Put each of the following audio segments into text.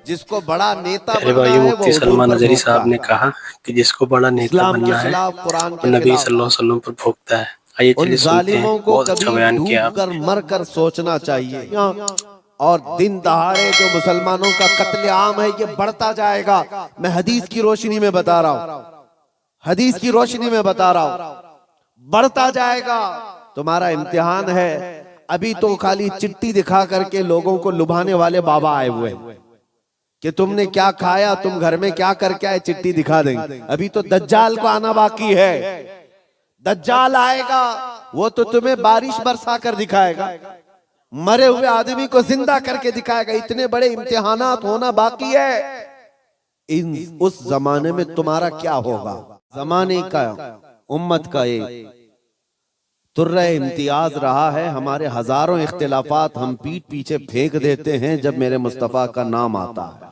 जिसको बड़ा नेता अरे बनना भाई, है वो मुफ्ती हुजूर सलमान पर नजरी भोंकता साहब ने है। कहा कि जिसको बड़ा नेता इस्लाम के बनना है खिलाफ, कुरान वो के नबी खिलाफ सल्लल्लाहु अलैहि वसल्लम पर भोगता है। आइए उन चलिए सुनते हैं, जालिमों को बहुत अच्छा कभी बयान किया डूब आप। कर मर कर सोचना चाहिए। और दिन दहाड़े जो मुसलमानों का कत्लेआम है ये बढ़ता जाएगा। मैं हदीस की रोशनी में बता रहा हूं, हदीस की रोशनी में बता रहा हूं, बढ़ता जाएगा। तुम्हारा इम्तिहान है। अभी तो खाली चिट्ठी दिखा करके लोगों को लुभाने वाले बाबा आए हुए हैं कि तुमने क्या खाया, तुम घर में क्या करके आए, चिट्ठी दिखा देंगे। अभी तो दज्जाल को आना बाकी है। दज्जाल आएगा, वो तो तुम्हें बारिश बरसा कर दिखाएगा, मरे हुए आदमी को जिंदा करके दिखाएगा। इतने बड़े इम्तिहानात होना बाकी है। इन उस जमाने में तुम्हारा क्या होगा? जमाने का, उम्मत का एक तुर्रे इम्तियाज रहा है। हमारे हजारों इख्तिलाफात हम पीठ पीछे फेंक देते हैं जब मेरे मुस्तफा का नाम आता है।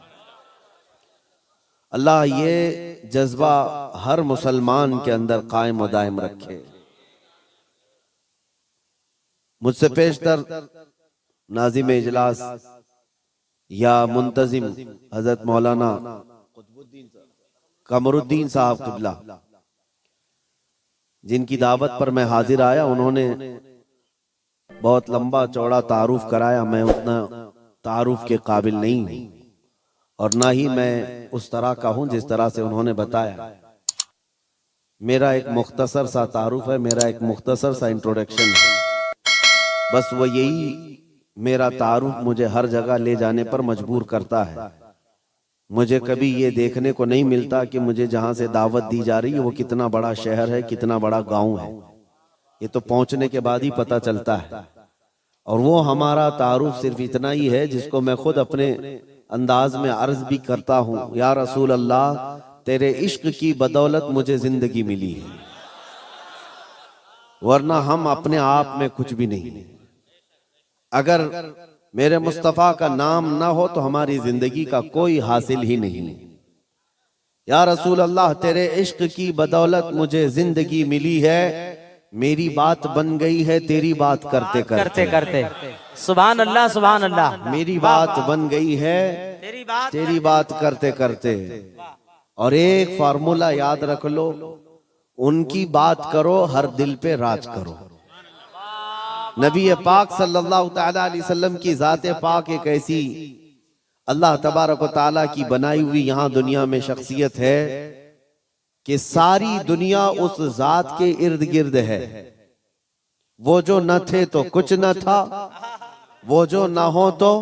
अल्लाह ये जज्बा हर मुसलमान के अंदर कायम व दायम रखे। मुझसे पेशतर नाजिम इजलास या मुंतजिम हजरत मौलाना कमरुद्दीन साहब किबला, जिनकी दावत पर मैं हाजिर आया, उन्होंने बहुत लंबा चौड़ा तारुफ कराया। मैं उतना तारुफ के काबिल नहीं हूं और ना ही मैं उस तरह का हूं जिस तरह से उन्होंने बताया। मेरा एक मुख्तसर सा तारुफ है, मेरा एक मुख्तसर सा इंट्रोडक्शन है। बस वो यही मेरा तारुफ मुझे हर जगह ले जाने पर मजबूर करता है। मुझे कभी ये देखने को नहीं मिलता कि मुझे जहां से दावत दी जा रही है वो कितना बड़ा शहर है, कितना बड़ा गांव है। ये तो पहुंचने के बाद ही पता चलता है। और वो हमारा तारुफ सिर्फ इतना ही है जिसको मैं खुद अपने अंदाज में अर्ज भी करता हूं, या रसूल अल्लाह, तेरे इश्क की बदौलत मुझे जिंदगी मिली है, वरना हम अपने आप में कुछ भी नहीं है। अगर मेरे मुस्तफा का नाम ना हो तो हमारी जिंदगी का कोई हासिल ही नहीं। या रसूल अल्लाह, तेरे इश्क की बदौलत मुझे जिंदगी मिली है, मेरी बात बन गई है तेरी बात करते करते करते। सुभान अल्लाह, सुभान अल्लाह। मेरी बात बन गई है तेरी बात करते करते। और एक फार्मूला याद रख लो, उनकी बात करो, हर दिल पे राज करो। नबी पाक सल्लल्लाहु तआला अलैहि वसल्लम की ज़ाते पाक एक ऐसी अल्लाह तबारक व तआला की बनाई हुई यहाँ दुनिया में शख्सियत है कि सारी दुनिया उस जात के इर्द गिर्द है। वो जो न थे तो कुछ न था, वो जो ना हो तो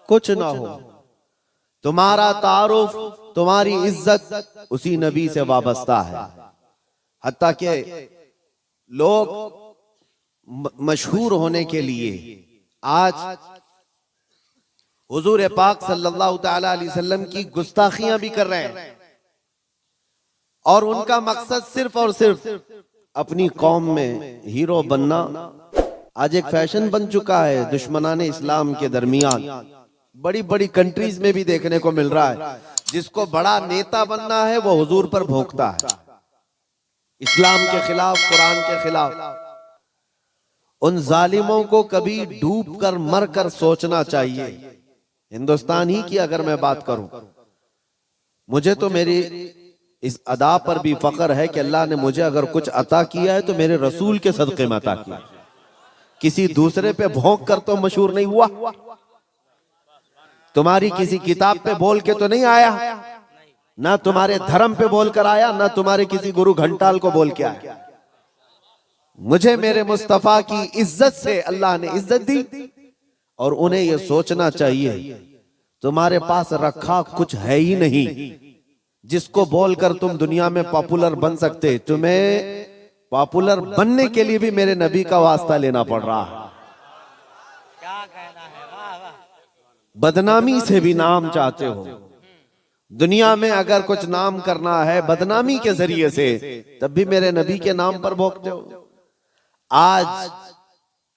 कुछ ना हो। तुम्हारा तारुफ, तुम्हारी इज्जत उसी नबी से वाबस्ता है। हत्ता के लोग मशहूर होने के लिए आज हुजूर पाक सल्लल्लाहु तआला अलैहि वसल्लम की गुस्ताखियां भी कर रहे हैं। और उनका मकसद सिर्फ और सिर्फ अपनी कौम में हीरो बनना आज एक फैशन बन चुका है। दुश्मनाने इस्लाम के दरमियान बड़ी बड़ी कंट्रीज में भी देखने को मिल रहा है। जिसको बड़ा नेता बनना है वो हुजूर पर भोंकता है, इस्लाम के खिलाफ, कुरान के खिलाफ। उन जालिमों को कभी डूब कर मर कर सोचना चाहिए। हिंदुस्तान ही की अगर मैं बात करूं, मुझे तो मेरी इस अदा पर भी फख्र है कि अल्लाह ने मुझे अगर कुछ अता किया है तो मेरे रसूल के सदक़े में अता किया। किसी दूसरे पे भोंक कर तो मशहूर नहीं हुआ। तुम्हारी किसी किताब पे बोल के तो नहीं आया, ना तुम्हारे धर्म पे बोल कर आया, ना तुम्हारे किसी गुरु घंटाल को बोल के आया। मुझे मेरे मुस्तफा की इज्जत से अल्लाह ने इज्जत दी। और उन्हें यह सोचना चाहिए तुम्हारे पास रखा कुछ है ही नहीं जिसको बोलकर तुम दुनिया में पॉपुलर बन सकते। तुम्हें पॉपुलर बनने के लिए भी मेरे नबी का वास्ता लेना पड़ रहा है। बदनामी से भी नाम चाहते हो दुनिया में, अगर कुछ नाम करना है बदनामी के जरिए से, तब भी मेरे नबी के नाम पर भोंकते हो। आज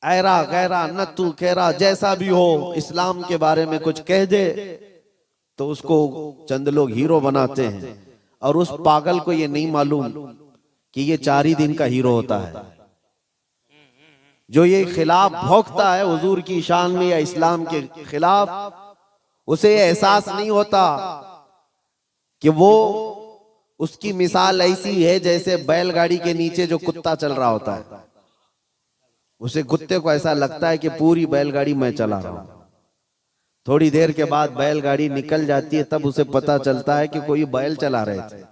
ऐरा गैरा नत्तू कैरा जैसा भी हो, इस्लाम के बारे में कुछ कह दे तो उसको चंद लोग हीरो बनाते हैं। और उस पागल को ये नहीं मालूम कि ये 4 ही दिन का हीरो होता है। जो ये खिलाफ भोंकता है हुजूर की शान में या इस्लाम के खिलाफ, उसे ये एहसास नहीं होता कि वो उसकी मिसाल ऐसी है जैसे बैलगाड़ी के नीचे जो कुत्ता चल रहा होता है। उसे कुत्ते को ऐसा लगता है कि पूरी बैलगाड़ी मैं चला रहा हूं। थोड़ी देर के बाद बैलगाड़ी निकल जाती है, तब उसे पता चलता है कि कोई बैल चला रहे थे।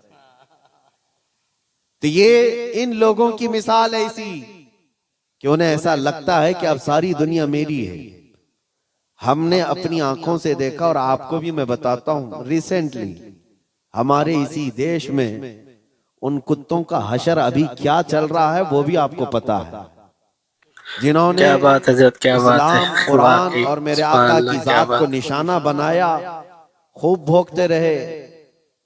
तो ये इन लोगों की मिसाल ऐसी कि उन्हें ऐसा लगता है कि अब सारी दुनिया मेरी है। हमने अपनी आंखों से देखा, और आपको भी मैं बताता हूं, रिसेंटली हमारे इसी देश में उन कुत्तों का हशर अभी क्या चल रहा है वो भी आपको पता है। जिन्होंने क्या बात है हज़रत, क्या बात है। इस्लाम, कुरान वाकई, और मेरे सुभान आका अल्लाह, की क्या जात बात को है। निशाना बनाया, खूब भोगते रहे,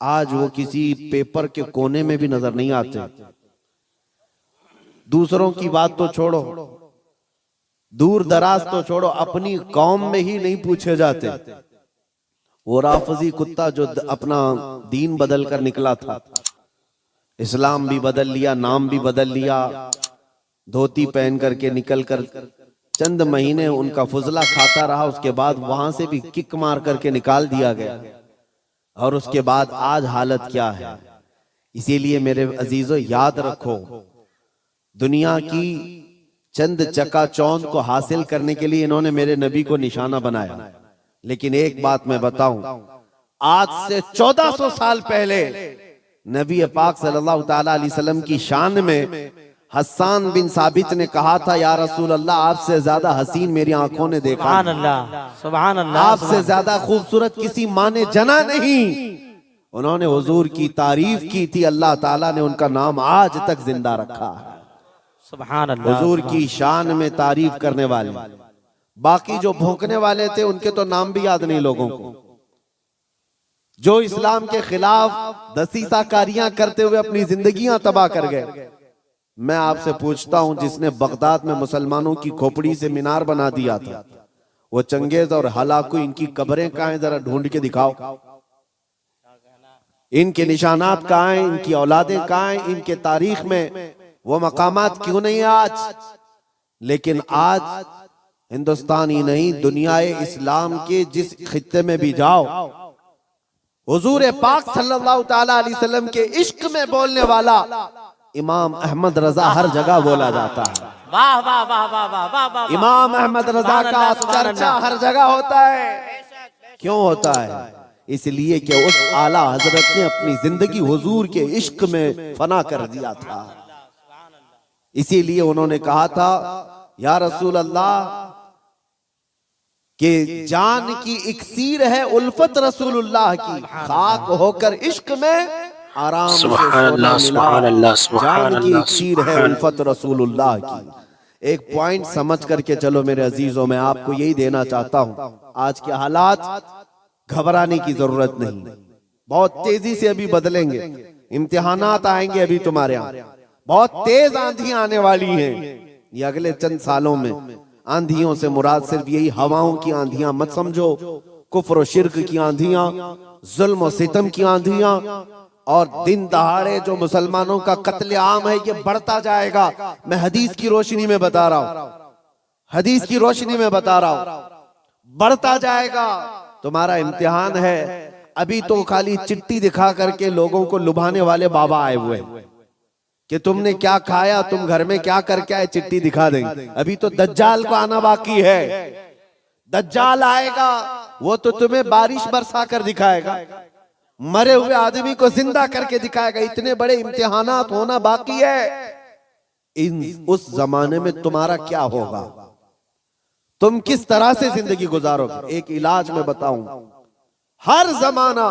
आज वो किसी पेपर के कोने में भी नजर नहीं आते। दूसरों की बात तो छोड़ो, दूर दराज तो छोड़ो, अपनी कौम में ही नहीं पूछे जाते। वो राफजी कुत्ता जो अपना दीन बदल कर निकला था, इस्लाम भी बदल लिया, नाम भी बदल लिया, धोती पहन करके निकल कर चंद महीने उनका फुजला खाता रहा, उसके बाद वहां से भी किक मार करके निकाल दिया गया। और उसके बाद आज हालत क्या है। इसीलिए मेरे अजीजों याद रखो, दुनिया की चंद चकाचौंध को हासिल करने के लिए इन्होंने मेरे नबी को निशाना बनाया। लेकिन एक बात मैं बताऊं, आज से 1400 साल पहले नबी पाक सल्लल्लाहु ताला अलैहि वसल्लम की शान में हस्सान बिन साबित ने कहा था, या रसूल अल्लाह, आपसे ज्यादा हसीन मेरी आंखों ने देखा सुभान नहीं। अल्लाह, सुभान अल्लाह, आपसे ज्यादा खूबसूरत किसी माँ ने जना नहीं। उन्होंने हुजूर की तारीफ की थी, अल्लाह ताला ने उनका नाम आज तक जिंदा रखा है। सुभान अल्लाह। हुजूर की शान में तारीफ करने वाले, बाकी जो भौंकने वाले थे उनके तो नाम भी याद नहीं लोगों को। जो इस्लाम के खिलाफ दसीसाकारियां करते हुए अपनी जिंदगियां तबाह कर गए। मैं आपसे पूछता हूं, जिसने बगदाद में मुसलमानों की खोपड़ी से मीनार बना दिया था, वो चंगेज और हलाकू, इनकी कब्रें कहां हैं? जरा ढूंढ के दिखाओ। इनके निशानात कहां हैं? इनकी औलादें कहां हैं? इनके तारीख में वो मकामात क्यों नहीं है आज? लेकिन आज हिंदुस्तान ही नहीं, दुनियाए इस्लाम के जिस खित्ते में भी जाओ, हुजूर पाक सल्लल्लाहु ताला अलैहि वसल्लम के इश्क में बोलने वाला इमाम अहमद रजा हर जगह बोला जाता है। वाह वाह वाह वाह वाह वाह वाह। इमाम अहमद रजा का चर्चा हर जगह होता है। क्यों होता है? इसलिए कि उस आला हजरत ने अपनी जिंदगी हुजूर के इश्क में फना कर दिया था। इसीलिए उन्होंने कहा था, या रसूल अल्लाह, कि जान की इक्सीर है उल्फत रसूलुल्लाह की, खाक होकर इश्क में आराम से सोना मिला। जान की इक्सीर है उल्फत रसूलुल्लाह की। एक पॉइंट समझ करके चलो मेरे अजीजों, मैं आपको यही देना चाहता हूं, आज के हालात घबराने की जरूरत नहीं, बहुत तेजी से अभी बदलेंगे। इम्तिहानात आएंगे अभी तुम्हारे यहाँ, बहुत तेज आंधियां आने वाली हैं ये अगले चंद सालों में। आंधियों से मुराद सिर्फ यही हवाओं की आंधियां मत समझो, कुफ्र और शिर्क की आंधियां, जुल्म और सितम की आंधियां, और दिन दहाड़े जो मुसलमानों का कत्लेआम है ये बढ़ता जाएगा। मैं हदीस की रोशनी में बता रहा हूं, हदीस की रोशनी में बता रहा हूं, बढ़ता जाएगा। तुम्हारा इम्तिहान है। अभी तो खाली चिट्ठी दिखा करके लोगों को लुभाने वाले बाबा आए हुए कि तुमने क्या खाया, तुम घर में क्या करके आए, चिट्ठी दिखा देंगे। अभी तो दज्जाल को आना बाकी है। दज्जाल आएगा, वो तो तुम्हें बारिश बरसा कर दिखाएगा, मरे हुए आदमी को जिंदा करके दिखाएगा। इतने बड़े इम्तिहानात होना बाकी है। उस जमाने में तुम्हारा क्या होगा, तुम किस तरह से जिंदगी गुजारोगे? एक इलाज में बताऊं, हर जमाना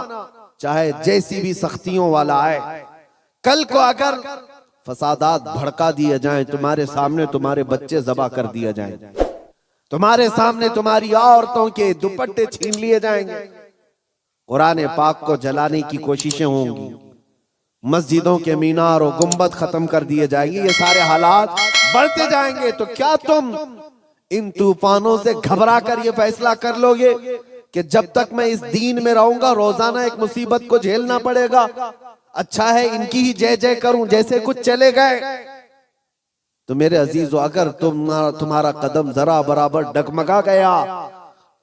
चाहे जैसी भी सख्तियों वाला आए, कल को अगर फसादात भड़का दिए जाएं, तुम्हारे सामने तुम्हारे बच्चे ज़बा कर दिए जाएं, तुम्हारे सामने तुम्हारी औरतों के दुपट्टे छीन लिए जाएंगे, कुरान पाक को जलाने की कोशिशें होंगी, मस्जिदों के मीनार और गुंबद खत्म कर दिए जाएंगे, ये सारे हालात बढ़ते जाएंगे। तो क्या तुम इन तूफानों से घबरा कर ये फैसला कर लोगे कि जब तक मैं इस दीन में रहूंगा रोजाना एक मुसीबत को झेलना पड़ेगा, अच्छा है इनकी ही जय जय करूं, जैसे कुछ चले गए? तो मेरे अजीजों, अगर तुम्हारा कदम जरा बराबर डगमगा गया,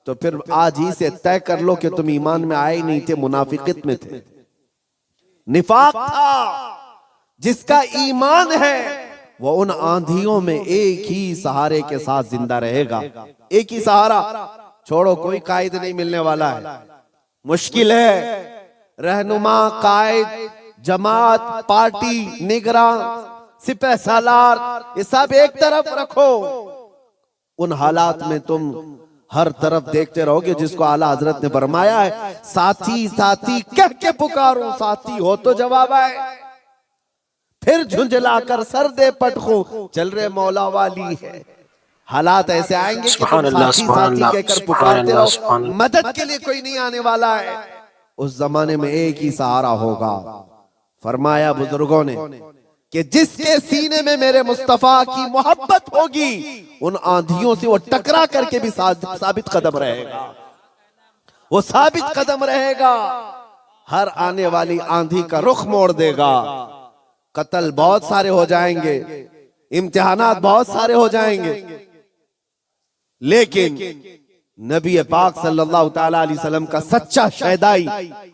तो फिर आज ही से तय कर लो कि तुम ईमान में आए नहीं थे, मुनाफिकत में थे। निफाक था। जिसका ईमान है वो उन आंधियों में एक ही सहारे के साथ जिंदा रहेगा। एक ही सहारा, छोड़ो, कोई कायद नहीं मिलने वाला है। मुश्किल है। रहनुमा, कायद, जमात, पार्टी, निगरान, सिपह सालार, ये सब एक तरफ रखो। उन हालात में तुम हर तरफ देखते रहोगे जिसको आला हजरत ने फरमाया है, साथी साथी कह के पुकारो, साथी हो तो जवाब आए। फिर झुंझलाकर सर दे पटखो, चल रहे मौला वाली है। हालात ऐसे आएंगे कि तुम साथी साथी कहकर पुकारते रहो, मदद के लिए कोई नहीं आने वाला है। उस जमाने में एक ही सहारा होगा। फरमाया बुजुर्गों ने कि जिसके सीने में मेरे मुस्तफा की मोहब्बत होगी, उन आंधियों से वो टकरा करके भी साबित कदम रहेगा। वो साबित कदम रहेगा। हर आने वाली आंधी का रुख मोड़ देगा। कत्ल बहुत सारे हो जाएंगे, इम्तिहानात बहुत सारे हो जाएंगे, लेकिन नबी पाक सल्लल्लाहु ताला अलैहि वसल्लम का सच्चा शहदाई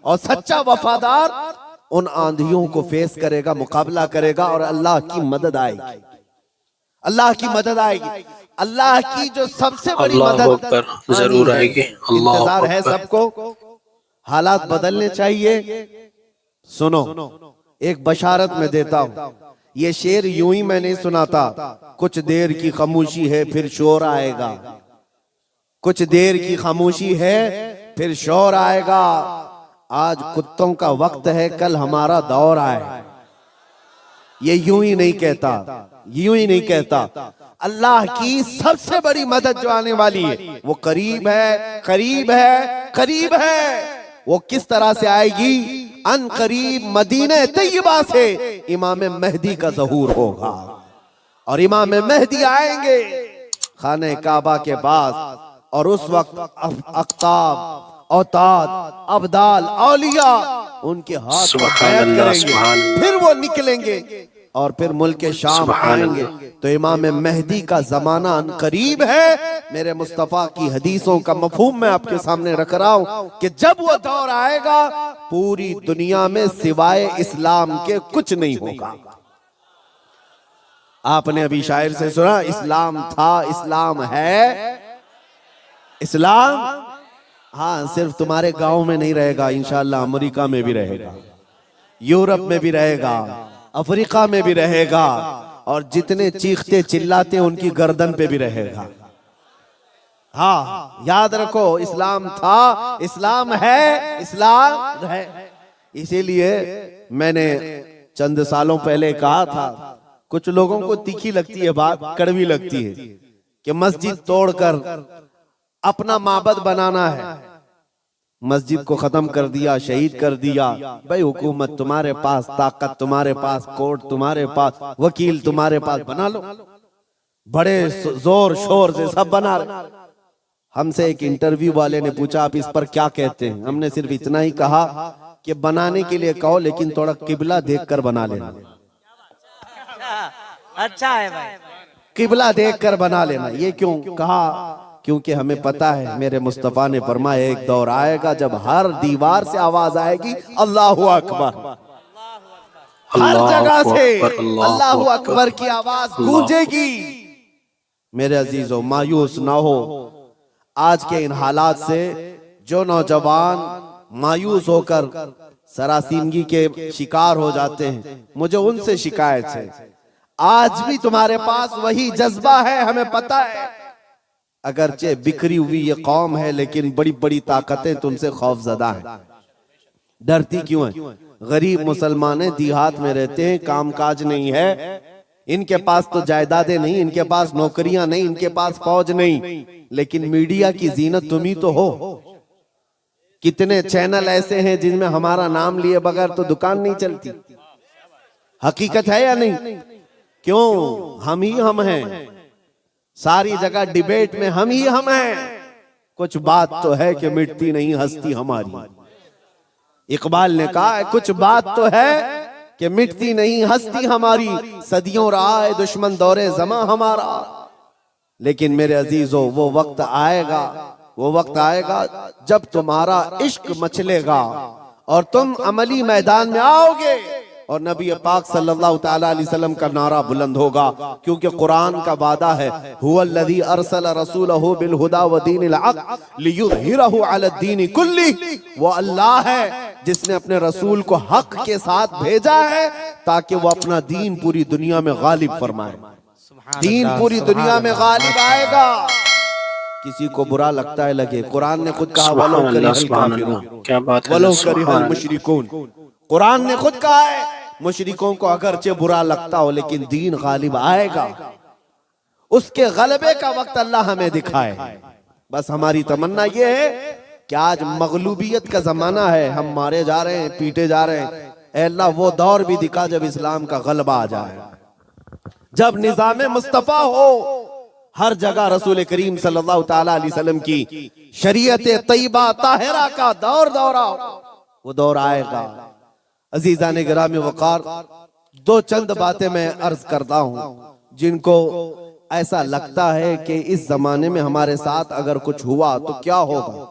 और सच्चा वफादार उन आंधियों को फेस करेगा, मुकाबला करेगा और अल्लाह की मदद आएगी। अल्लाह की मदद आएगी। अल्लाह की जो सबसे बड़ी मदद जरूर आएगी। इंतजार है सबको। हालात बदलने चाहिए। सुनो, एक बशारत में देता हूं। ये शेर यूं ही मैं नहीं सुनाता। कुछ देर की खामोशी है फिर शोर आएगा। कुछ देर की खामोशी है फिर शोर आएगा। आज कुत्तों का वक्त है, कल हमारा दौर आए। ये यूं ही नहीं कहता, यूं ही नहीं कहता। अल्लाह की सबसे बड़ी मदद जो आने वाली है वो करीब है, करीब है, करीब है। वो किस तरह से आएगी? अन करीब मदीने तैयबा से इमाम मेहदी का ज़हूर होगा और इमाम मेहदी आएंगे खाने काबा के पास, और उस वक्त अख्ताब, औताद, अब्दाल, औलिया उनके हाथ में बैत करेंगे। फिर वो निकलेंगे और फिर मुल्क शाम आएंगे। तो इमाम मेहदी का जमाना करीब है। मेरे मुस्तफा की हदीसों का मफहूम मैं आपके सामने रख रहा हूं कि जब वो दौर आएगा पूरी दुनिया में सिवाय इस्लाम के कुछ नहीं होगा। आपने अभी शायर से सुना, इस्लाम था, इस्लाम है। इस्लाम हाँ सिर्फ तुम्हारे गांव में नहीं रहेगा, इंशाअल्लाह अमेरिका में भी रहेगा, यूरोप में भी रहेगा, अफ्रीका में भी रहेगा, और जितने चीखते चिल्लाते उनकी गर्दन पे भी रहेगा। हाँ याद रखो, इस्लाम था, इस्लाम है, इस्लाम है। इसीलिए मैंने चंद सालों पहले कहा था, कुछ लोगों को तीखी लगती है बात, कड़वी लगती है कि मस्जिद तोड़कर अपना माबद बनाना है। मस्जिद को खत्म कर दिया, शहीद कर दिया। भाई हुकूमत तुम्हारे पास, ताकत तुम्हारे पास, कोर्ट तुम्हारे पास, वकील तुम्हारे पास, बना लो। बड़े जोर शोर से सब बना रहे। हमसे एक इंटरव्यू वाले ने पूछा आप इस पर क्या कहते हैं? हमने सिर्फ इतना ही कहा कि बनाने के लिए कहो लेकिन थोड़ा किबला देखकर बना लेना। अच्छा है भाई, किबला देखकर बना लेना। ये क्यों कहा? क्योंकि हमें पता है मेरे मुस्तफा ने फरमाया एक दौर आएगा जब हर दीवार से आवाज आएगी अल्लाहु अकबर। हर जगह से अल्लाहु अकबर की आवाज गूंजेगी। मेरे अजीजों, मायूस ना हो आज के इन हालात से। जो नौजवान मायूस होकर सरासीमगी के शिकार हो जाते हैं, मुझे उनसे शिकायत है। आज भी तुम्हारे पास वही जज्बा है, हमें पता है। अगरचे बिखरी हुई ये कौम है लेकिन बड़ी बड़ी ताकतें तुमसे खौफजदा हैं। डरती क्यों है? गरीब मुसलमान देहात में रहते हैं, कामकाज नहीं है, इनके पास तो जायदादें नहीं, इनके पास नौकरियां नहीं, इनके पास फौज नहीं, लेकिन मीडिया की जीनत तुम ही तो हो। कितने चैनल ऐसे हैं जिनमें हमारा नाम लिए बगैर तो दुकान नहीं चलती। हकीकत है या नहीं? क्यों? हम ही हम हैं। सारी जगह डिबेट में हम ही हम हैं। कुछ बात तो है कि मिटती नहीं हस्ती हमारी। इकबाल ने कहा है कुछ बात तो है कि मिटती नहीं हस्ती हमारी, सदियों रहा है दुश्मन दौरे जमा हमारा। लेकिन मेरे अजीजों, वो वक्त आएगा वो वक्त आएगा जब तुम्हारा इश्क मचलेगा और तुम अमली मैदान में आओगे और नबी पाक सल्लल्लाहु ताला अलैहि वसल्लम का नारा बुलंद होगा, क्योंकि कुरान का वादा है, हुवल्लज़ी अरसल रसूलहु बिल हुदा व दीनिल हक़ लियुज़हिरहु अला दीनि कुल्ली। वो अल्लाह है जिसने अपने रसूल को हक के साथ भेजा है ताकि वो अपना दीन पूरी दुनिया में गालिब फरमाए। दीन पूरी दुनिया में गालिब आएगा। किसी को बुरा लगता है लगे, कुरान ने खुद कहा वलो करिहल काफिरून, क्या बात है, वलो करिहल मुशरिकून। कुरान ने खुद कहा है मुशरिकों को अगरचे बुरा लगता हो लेकिन दीन गालिब आएगा। उसके गलबे का वक्त अल्लाह हमें दिखाए। बस हमारी तमन्ना ये है कि आज मगलूबियत का जमाना है, हम मारे जा रहे हैं, पीटे जा रहे हैं। ऐ अल्लाह वो दौर भी दिखा जब इस्लाम का गलबा आ जाए, जब निजाम मुस्तफा हो, हर जगह रसूल करीम सल्लल्लाहु ताला अलैहि वसल्लम की शरीयत तैयबा ताहिरा का दौर दौरा, वो दौर आएगा। अजीजान गिरामी वकार, दो चंद बातें मैं अर्ज करता हूं जिनको ऐसा लगता है कि इस जमाने में हमारे साथ अगर कुछ हुआ तो क्या होगा।